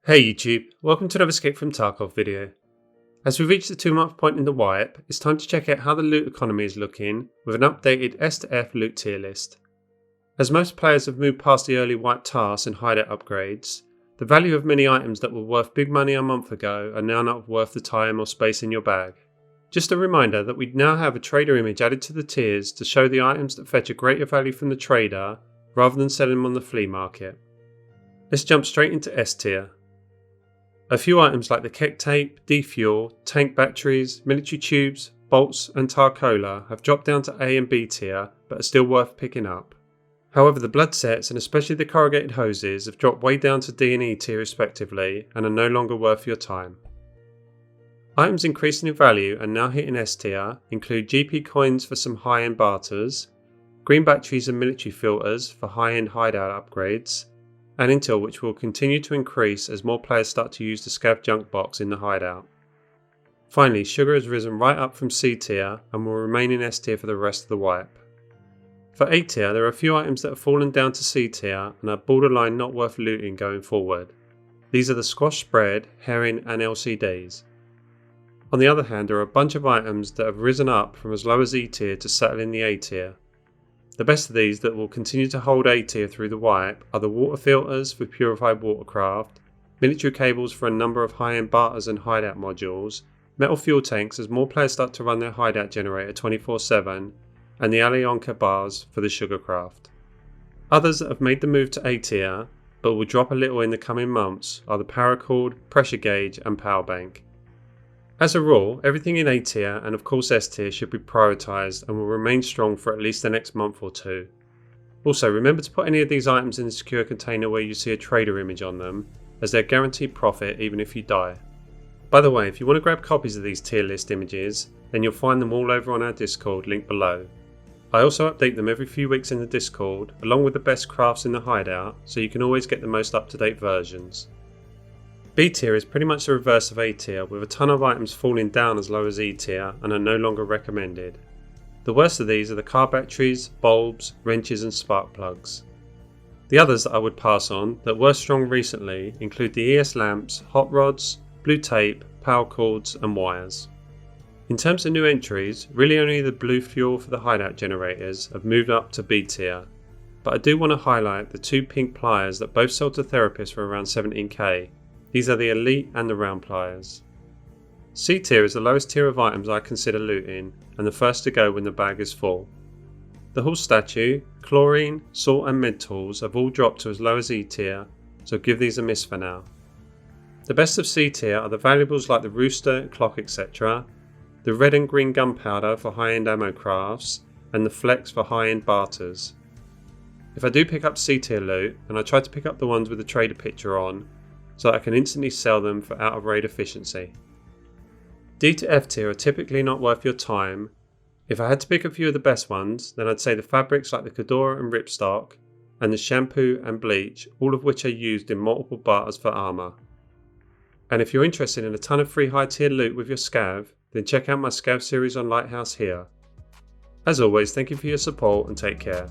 Hey YouTube, welcome to another Escape from Tarkov video. As we reach the 2-month point in the wipe, it's time to check out how the loot economy is looking with an updated S to F loot tier list. As most players have moved past the early wipe tasks and hideout upgrades, the value of many items that were worth big money a month ago are now not worth the time or space in your bag. Just a reminder that we now have a trader image added to the tiers to show the items that fetch a greater value from the trader rather than selling them on the flea market. Let's jump straight into S tier. A few items like the keg tape, defuel, tank batteries, military tubes, bolts and Tarcola have dropped down to A and B tier but are still worth picking up. However, the blood sets and especially the corrugated hoses have dropped way down to D and E tier respectively and are no longer worth your time. Items increasing in value and now hitting S tier include GP coins for some high-end barters, green batteries and military filters for high-end hideout upgrades, and intel which will continue to increase as more players start to use the scav junk box in the hideout. Finally, sugar has risen right up from C tier and will remain in S tier for the rest of the wipe. For A tier, there are a few items that have fallen down to C tier and are borderline not worth looting going forward. These are the squash spread, herring and LCDs. On the other hand, there are a bunch of items that have risen up from as low as E tier to settle in the A tier. The best of these that will continue to hold A tier through the wipe are the water filters for purified watercraft, military cables for a number of high-end barters and hideout modules, metal fuel tanks as more players start to run their hideout generator 24/7, and the Alyonka bars for the sugarcraft. Others that have made the move to A tier but will drop a little in the coming months are the paracord, pressure gauge and power bank. As a rule, everything in A tier and of course S tier should be prioritised and will remain strong for at least the next month or two. Also, remember to put any of these items in the secure container where you see a trader image on them, as they're guaranteed profit even if you die. By the way, if you want to grab copies of these tier list images, then you'll find them all over on our Discord link below. I also update them every few weeks in the Discord, along with the best crafts in the hideout, so you can always get the most up-to-date versions. B tier is pretty much the reverse of A tier, with a ton of items falling down as low as E tier and are no longer recommended. The worst of these are the car batteries, bulbs, wrenches and spark plugs. The others that I would pass on that were strong recently include the ES lamps, hot rods, blue tape, power cords and wires. In terms of new entries, really only the blue fuel for the hideout generators have moved up to B tier, but I do want to highlight the two pink pliers that both sold to therapists for around 17k. These are the elite and the round pliers. C tier is the lowest tier of items I consider looting and the first to go when the bag is full. The horse statue, chlorine, salt and med tools have all dropped to as low as E tier, so give these a miss for now. The best of C tier are the valuables like the rooster, clock etc, the red and green gunpowder for high-end ammo crafts, and the flex for high-end barters. If I do pick up C tier loot, and I try to pick up the ones with the trader picture on, so I can instantly sell them for out of raid efficiency. D to F tier are typically not worth your time. If I had to pick a few of the best ones, then I'd say the fabrics like the Fedora and Ripstock, and the shampoo and bleach, all of which are used in multiple barters for armour. And if you're interested in a ton of free high tier loot with your scav, then check out my scav series on Lighthouse here. As always, thank you for your support and take care.